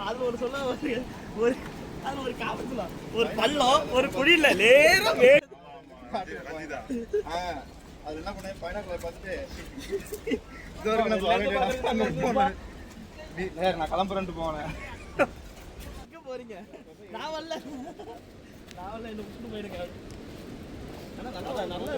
அது ஒரு சொல்ல ஒரு அது ஒரு காபத்துல ஒரு பள்ளம் ஒரு குழியில நேரம் அது என்ன பண்ண பைனாக்குலர் பார்த்துட்டு நான் கிளம்புறேன்ட்டு போனேன். எங்க போறீங்க? நான் வரல என்ன விட்டு போயிருங்க. ஆனா நல்லா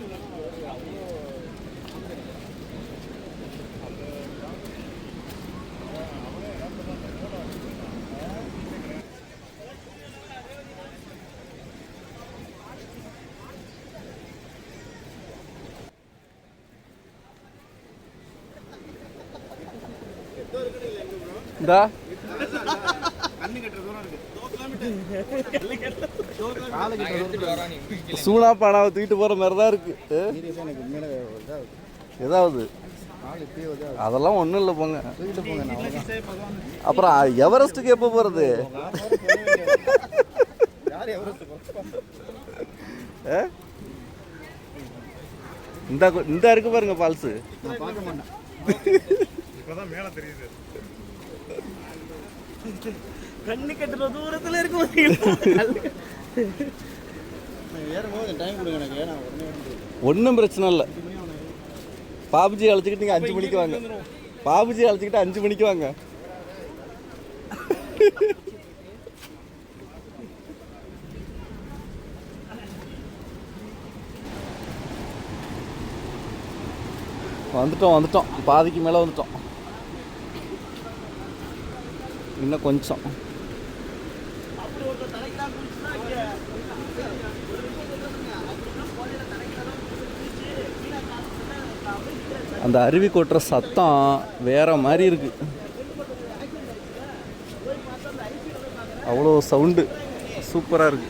இந்தா சூனா பானாவை தூக்கிட்டு போற மாதிரி தான் இருக்கு. ஏதாவது அதெல்லாம் ஒன்றும் இல்லை, போங்க. அப்புறம் எவரெஸ்ட்டுக்கு எப்போ போகிறது? இந்த இருக்கு பாருங்க ஃபால்ஸு. கண்ணு கட்டுற தூரத்துல இருக்கு. ஒன்றும் பிரச்சனை இல்லை. பாபுஜி அழைச்சிக்கிட்டு நீங்கள் 5 மணிக்கு வாங்க. பாபுஜி அழைச்சிக்கிட்டு 5 மணிக்கு வாங்க. வந்துட்டோம் பாதிக்கு மேலே வந்துட்டோம். இன்னும் கொஞ்சம். அந்த அருவி கொட்டுற சத்தம் வேற மாதிரி இருக்கு. அவ்வளோ சவுண்டு சூப்பராக இருக்கு.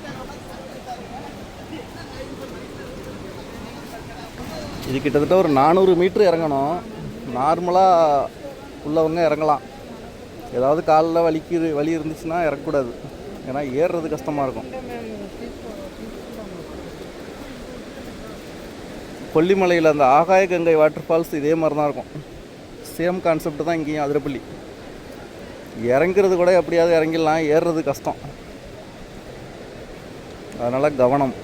இது கிட்டத்தட்ட ஒரு 400 மீட்ரு இறங்கணும். நார்மலாக உள்ளவங்க இறங்கலாம். ஏதாவது காலில் வலி இருந்துச்சுன்னா இறக்கக்கூடாது, ஏன்னா ஏறுறது கஷ்டமாக இருக்கும். கொல்லிமலையில் அந்த ஆகாய கங்கை வாட்டர் ஃபால்ஸ் இதே மாதிரி தான் இருக்கும். சேம் கான்செப்ட் தான் இங்கேயும் அதிரப்பள்ளி. இறங்குறது கூட எப்படியாவது இறங்கிடலாம், ஏறுறது கஷ்டம். அதனால் கவனம்.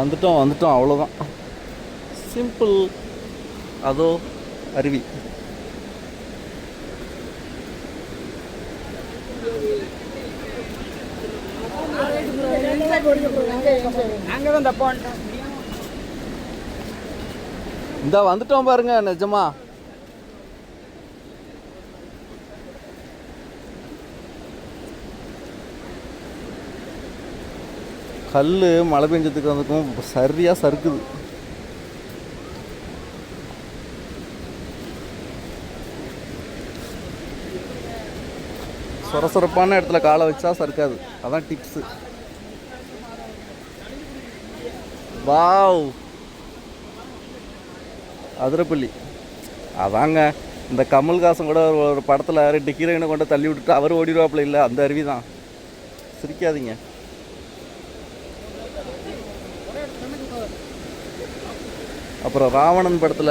வந்துட்டோம் அவ்வளோதான். சிம்பிள். அதோ அருவி. இந்த வந்துட்டோம் பாருங்க, நிஜமா. கல் மழை பெஞ்சதுக்கு வந்துக்கும் சரியாக சறுக்குது. சொரசொரப்பான இடத்துல காலை வச்சா சறுக்காது, அதான் டிப்ஸு. வாவ், அதிரப்பள்ளி. அதாங்க இந்த கமல்ஹாசன் கூட ஒரு படத்தில் 2 ஹீரோயினை கொண்டு தள்ளி விட்டுட்டு அவர் ஓடிடுவாப்புல. இல்லை, அந்த அருவி தான். சிரிக்காதீங்க. அப்புறம் ராவணன் படத்தில்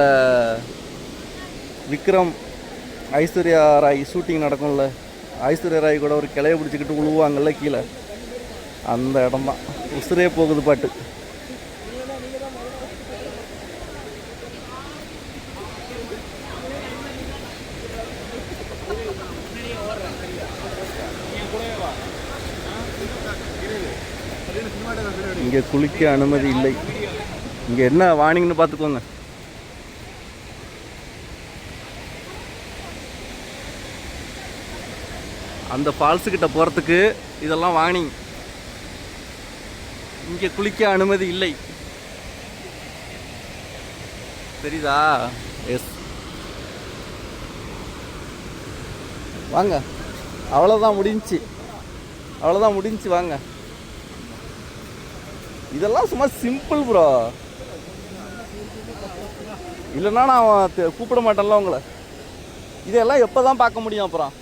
விக்ரம் ஐஸ்வர்யா ராய் ஷூட்டிங் நடக்கும்ல, ஐஸ்வர்யா ராய் கூட ஒரு கிளைய பிடிச்சிக்கிட்டு உழுவாங்கல்ல கீழே, அந்த இடம் தான். உசுரே போகுது பாட்டு. இங்கே குளிக்க அனுமதி இல்லை. இங்கே என்ன வார்னிங்னு பார்த்துக்கோங்க. அந்த ஃபால்ஸுக்கிட்ட போகிறதுக்கு இதெல்லாம் வார்னிங். இங்கே குளிக்க அனுமதி இல்லை. தெரியுதா? எஸ். வாங்க, அவ்வளோதான் முடிஞ்சிச்சு. வாங்க. இதெல்லாம் சும்மா சிம்பிள் ப்ரோ. இல்லைன்னா நான் கூப்பிட மாட்டேன்ல உங்களை. இதெல்லாம் எப்போ தான் பார்க்க முடியும்? அப்புறம்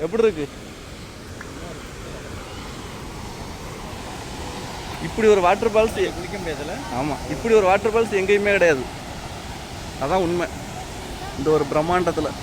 எப்படி இருக்கு? இப்படி ஒரு வாட்டர் ஃபால்ஸ் குளிக்க முடியாதுல்ல? ஆமாம், இப்படி ஒரு வாட்டர் ஃபால்ஸ் எங்கேயுமே கிடையாது. அதான் உண்மை. இந்த ஒரு பிரம்மாண்டத்தில்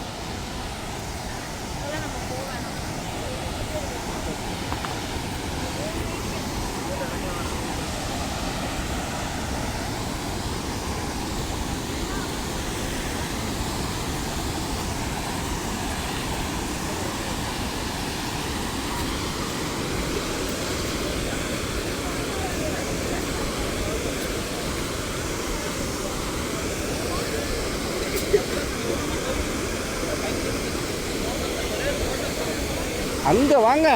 அங்கே வாங்க.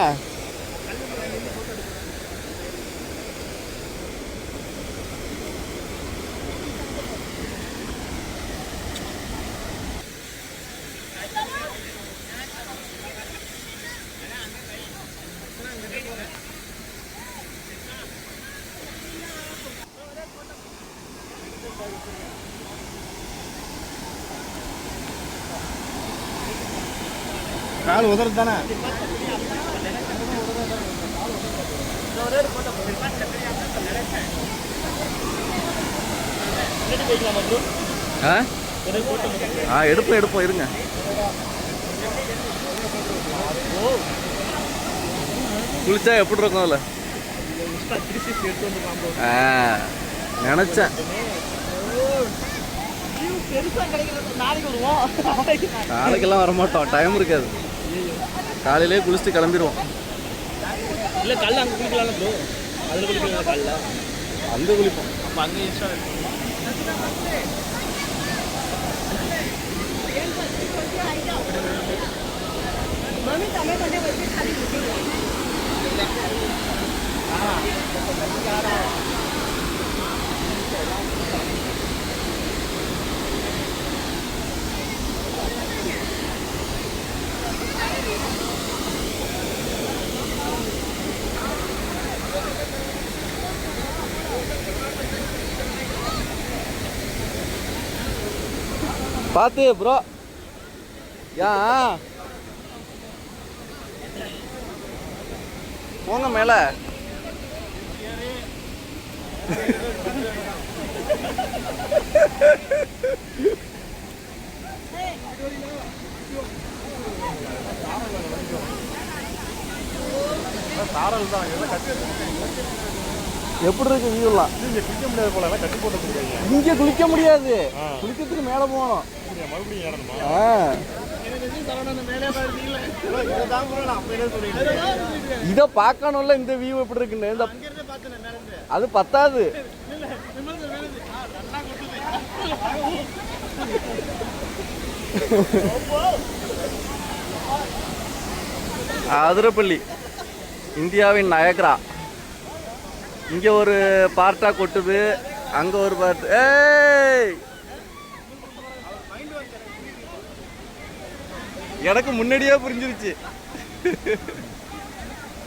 கால் உதறது தானே? எடுப்போம் இருங்க. குளிச்சா எப்படி இருக்கும் அதில்? நினச்சேன். நாளைக்கெல்லாம் வரமாட்டோம், டைம் இருக்காது. காலையிலே குளிச்சுட்டு கிளம்பிடுவோம். இல்லை கல்ல அங்கே குளிக்கலாம் ப்ரோ. அதில் குளிக்கலாம் கல்ல அங்கே குளிப்போம். அப்போ அங்கே இன்ஸ்டா பார்த்து ப்ரோ. போங்க மேலே. சாரல் தான் எப்படி இருக்கு வியூலாம்? இங்கே குளிக்க முடியாது போல, கட்டி போட்டு போயிருக்காங்க. இங்கே குளிக்க முடியாது, குளிக்கிறதுக்கு மேலே போகணும். மறுபடியும் ஏறணுமா? இதை பார்க்கணும்ல இந்த வியூ எப்படி இருக்குன்னு. இந்த அது பத்தாது. அதிரப்பள்ளி இந்தியாவின் நயக்ரா. இங்கே ஒரு பார்ட்டாக கொட்டுது, அங்கே ஒரு பார்ட். ஏய், எனக்கு முன்னாடியே புரிஞ்சிருச்சு.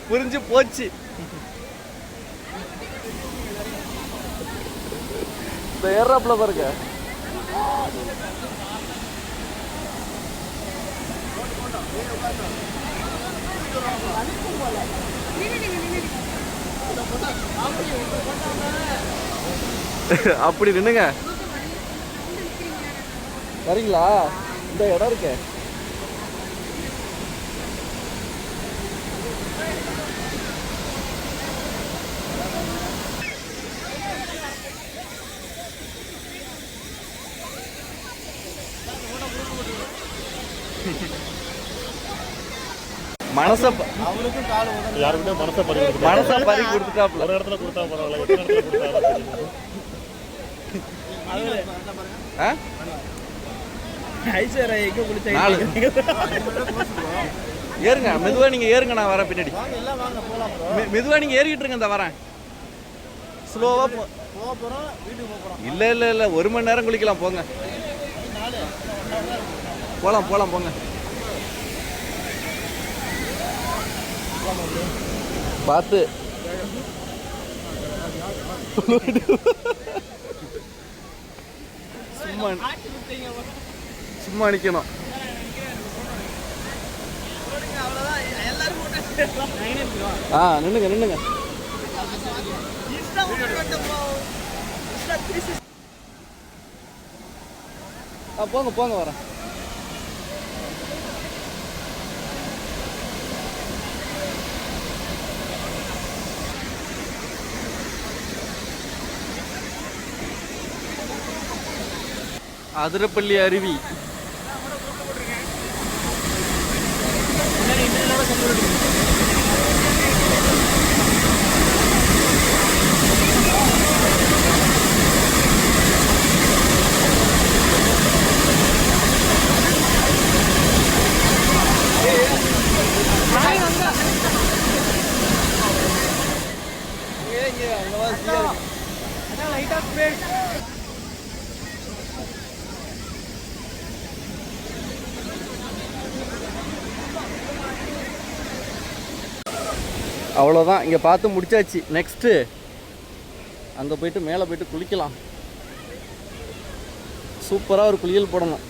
புரிஞ்சு போச்சு. இந்த ஏறாப்புல பாருங்க. அப்படி நின்னுங்க. சரிங்களா? இந்த இடம் இருக்கு. மனசை யாருக்கிட்ட மனசை பறி கொடுத்துட்டாப்ல. ஒரு இடத்துல கொடுத்தா பரவாயில்ல, எத்தனை இடத்துல கொடுத்தா ஏறுங்க, மெதுவா நீங்க ஏறுங்க, நான் வரேன் பின்னாடி. மெதுவா நீங்க ஏறிக்கிட்டு இருங்க, இந்த வரேன். ஸ்லோவா இல்ல இல்ல இல்ல 1 மணி நேரம் குளிக்கலாம். போங்க, போலாம் போலாம் போங்க. பார்த்து சும்மா ஆட்டி விட்டீங்க சும்மா நிற்கணும். அவ்வளோதான் எல்லாரும் போட்டா நின்னுங்க நின்னுங்க. போங்க போங்க வரேன். அதிரப்பள்ளி அருவி. அவ்வளோதான், இங்கே பார்த்து முடிச்சாச்சு. நெக்ஸ்ட்டு அங்கே போயிட்டு மேலே போயிட்டு குளிக்கலாம். சூப்பராக ஒரு குளியல் போடணும்.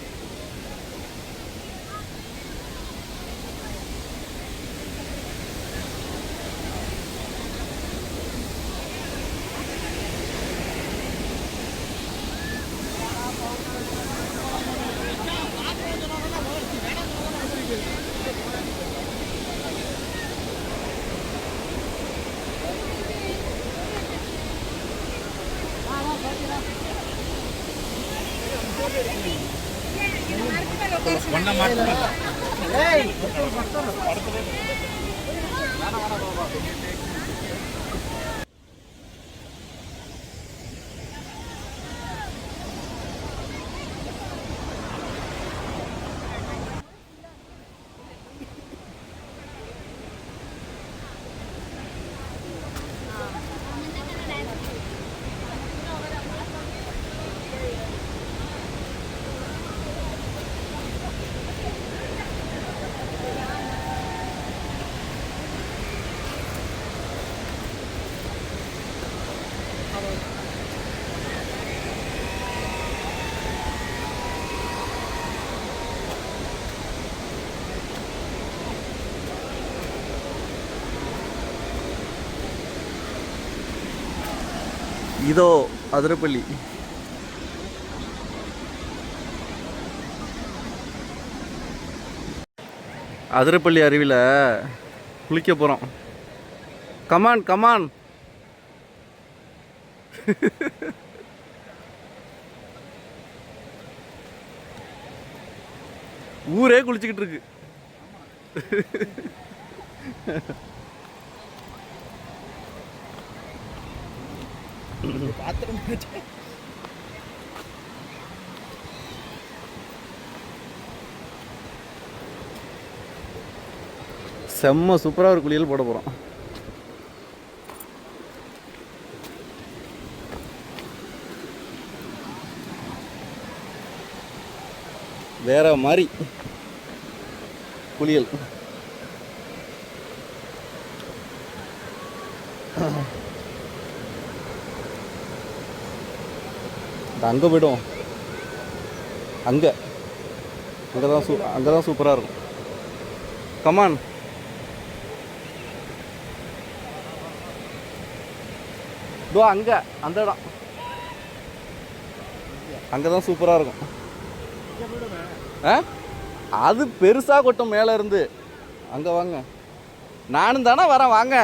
இதோ அதிரப்பள்ளி. அதிரப்பள்ளி அருவியில் குளிக்க போகிறோம். Come on come on. ஊரே குளிச்சுக்கிட்டு இருக்கு. செம்ம சூப்பராக ஒரு குளியல் போட போகிறோம். வேற மாதிரி குளியல். அங்கே போய்டும். அங்கே தான் சூப்பராக இருக்கும். கமான். இதோ அங்கே அந்த இடம் அங்கே தான் சூப்பராக இருக்கும். அது பெருசாக கொட்டும் மேலே இருந்து. அங்கே வாங்க, நானும் தானே வரேன், வாங்க.